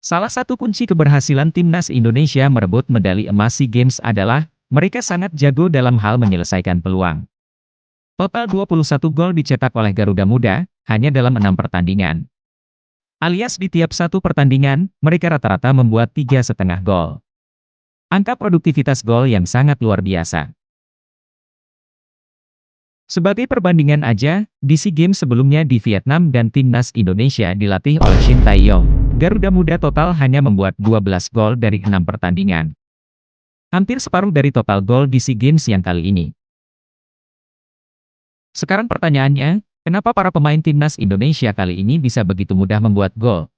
Salah satu kunci keberhasilan timnas Indonesia merebut medali emas SEA Games adalah, mereka sangat jago dalam hal menyelesaikan peluang. Total 21 gol dicetak oleh Garuda Muda, hanya dalam 6 pertandingan. Alias di tiap satu pertandingan, mereka rata-rata membuat 3,5 gol. Angka produktivitas gol yang sangat luar biasa. Sebagai perbandingan aja, di SEA Games sebelumnya di Vietnam dan timnas Indonesia dilatih oleh Shin Tae-yong, Garuda Muda total hanya membuat 12 gol dari 6 pertandingan. Hampir separuh dari total gol di SEA Games yang kali ini. Sekarang pertanyaannya, kenapa para pemain timnas Indonesia kali ini bisa begitu mudah membuat gol?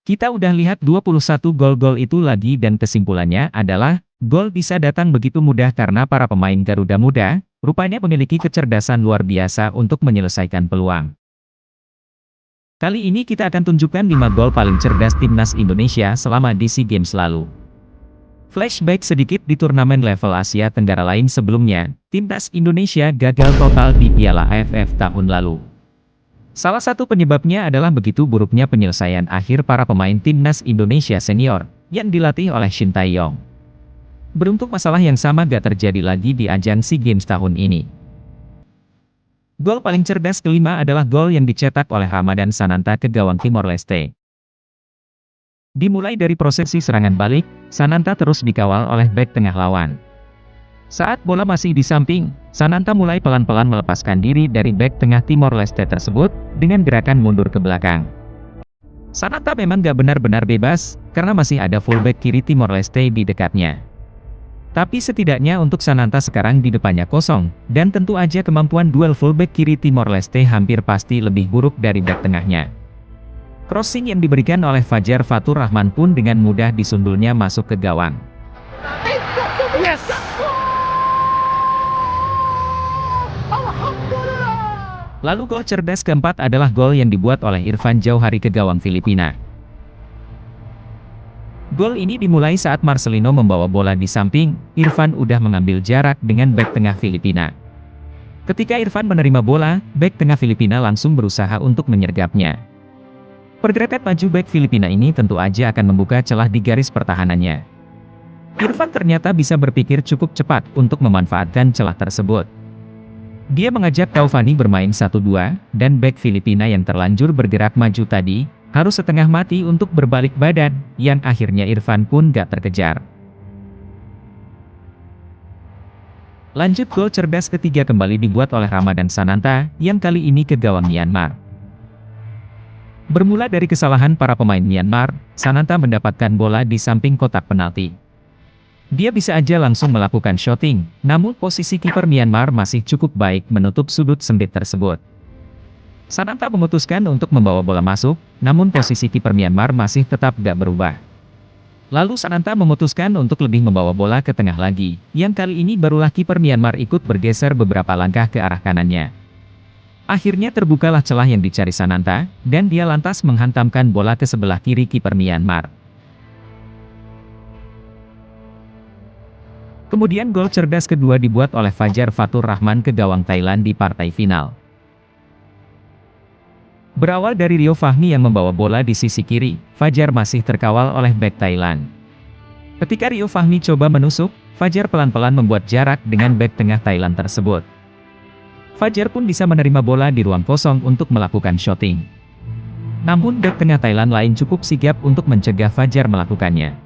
Kita udah lihat 21 gol-gol itu lagi dan kesimpulannya adalah, gol bisa datang begitu mudah karena para pemain Garuda Muda, rupanya memiliki kecerdasan luar biasa untuk menyelesaikan peluang. Kali ini kita akan tunjukkan 5 gol paling cerdas timnas Indonesia selama di SEA Games lalu. Flashback sedikit di turnamen level Asia Tenggara lain sebelumnya, timnas Indonesia gagal total di Piala AFF tahun lalu. Salah satu penyebabnya adalah begitu buruknya penyelesaian akhir para pemain timnas Indonesia senior, yang dilatih oleh Shin Tae-yong. Beruntung masalah yang sama gak terjadi lagi di ajang SEA Games tahun ini. Gol paling cerdas kelima adalah gol yang dicetak oleh Ramadhan Sananta ke gawang Timor Leste. Dimulai dari prosesi serangan balik, Sananta terus dikawal oleh bek tengah lawan. Saat bola masih di samping, Sananta mulai pelan-pelan melepaskan diri dari bek tengah Timor Leste tersebut, dengan gerakan mundur ke belakang. Sananta memang gak benar-benar bebas, karena masih ada fullback kiri Timor Leste di dekatnya. Tapi setidaknya untuk Sananta sekarang di depannya kosong, dan tentu aja kemampuan duel fullback kiri Timor Leste hampir pasti lebih buruk dari bek tengahnya. Crossing yang diberikan oleh Fajar Fatur Rahman pun dengan mudah disundulnya masuk ke gawang. Yes! Lalu gol cerdas keempat adalah gol yang dibuat oleh Irfan Jauhari ke gawang Filipina. Gol ini dimulai saat Marcelino membawa bola di samping, Irfan udah mengambil jarak dengan bek tengah Filipina. Ketika Irfan menerima bola, bek tengah Filipina langsung berusaha untuk menyergapnya. Pergerakan maju bek Filipina ini tentu aja akan membuka celah di garis pertahanannya. Irfan ternyata bisa berpikir cukup cepat untuk memanfaatkan celah tersebut. Dia mengajak Taufani bermain 1-2, dan bek Filipina yang terlanjur bergerak maju tadi, harus setengah mati untuk berbalik badan, yang akhirnya Irfan pun gak terkejar. Lanjut gol cerdas ketiga kembali dibuat oleh Ramadhan Sananta, yang kali ini ke gawang Myanmar. Bermula dari kesalahan para pemain Myanmar, Sananta mendapatkan bola di samping kotak penalti. Dia bisa aja langsung melakukan shooting, namun posisi kiper Myanmar masih cukup baik menutup sudut sempit tersebut. Sananta memutuskan untuk membawa bola masuk, namun posisi kiper Myanmar masih tetap gak berubah. Lalu Sananta memutuskan untuk lebih membawa bola ke tengah lagi, yang kali ini barulah kiper Myanmar ikut bergeser beberapa langkah ke arah kanannya. Akhirnya terbukalah celah yang dicari Sananta, dan dia lantas menghantamkan bola ke sebelah kiri kiper Myanmar. Kemudian gol cerdas kedua dibuat oleh Fajar Fatur Rahman ke gawang Thailand di partai final. Berawal dari Rio Fahmi yang membawa bola di sisi kiri, Fajar masih terkawal oleh bek Thailand. Ketika Rio Fahmi coba menusuk, Fajar pelan-pelan membuat jarak dengan bek tengah Thailand tersebut. Fajar pun bisa menerima bola di ruang kosong untuk melakukan shooting. Namun bek tengah Thailand lain cukup sigap untuk mencegah Fajar melakukannya.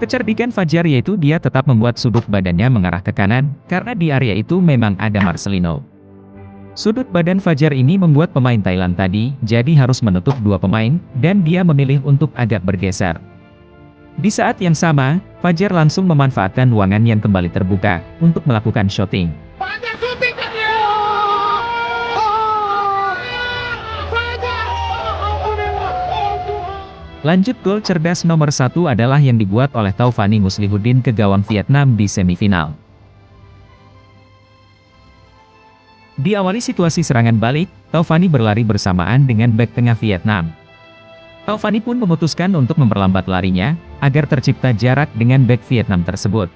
Kecerdikan Fajar yaitu dia tetap membuat sudut badannya mengarah ke kanan, karena di area itu memang ada Marcelino. Sudut badan Fajar ini membuat pemain Thailand tadi jadi harus menutup dua pemain, dan dia memilih untuk agak bergeser. Di saat yang sama, Fajar langsung memanfaatkan ruangan yang kembali terbuka untuk melakukan shooting. Lanjut gol cerdas nomor 1 adalah yang dibuat oleh Taufani Muslihuddin ke gawang Vietnam di semifinal. Diawali situasi serangan balik, Taufani berlari bersamaan dengan bek tengah Vietnam. Taufani pun memutuskan untuk memperlambat larinya, agar tercipta jarak dengan bek Vietnam tersebut.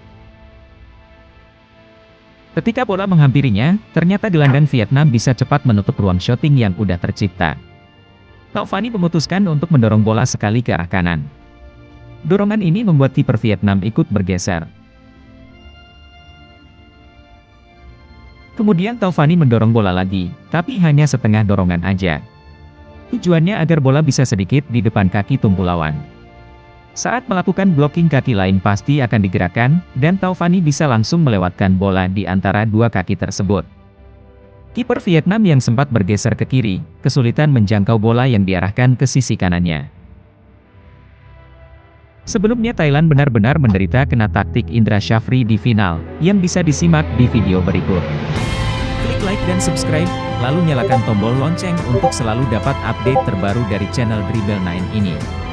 Ketika bola menghampirinya, ternyata gelandang Vietnam bisa cepat menutup ruang shooting yang udah tercipta. Taufani memutuskan untuk mendorong bola sekali ke arah kanan. Dorongan ini membuat kiper Vietnam ikut bergeser. Kemudian Taufani mendorong bola lagi, tapi hanya setengah dorongan aja. Tujuannya agar bola bisa sedikit di depan kaki tumpu lawan. Saat melakukan blocking, kaki lain pasti akan digerakkan, dan Taufani bisa langsung melewatkan bola di antara dua kaki tersebut. Kiper Vietnam yang sempat bergeser ke kiri, kesulitan menjangkau bola yang diarahkan ke sisi kanannya. Sebelumnya Thailand benar-benar menderita kena taktik Indra Shafri di final, yang bisa disimak di video berikut. Klik like dan subscribe, lalu nyalakan tombol lonceng untuk selalu dapat update terbaru dari channel Dribble9 ini.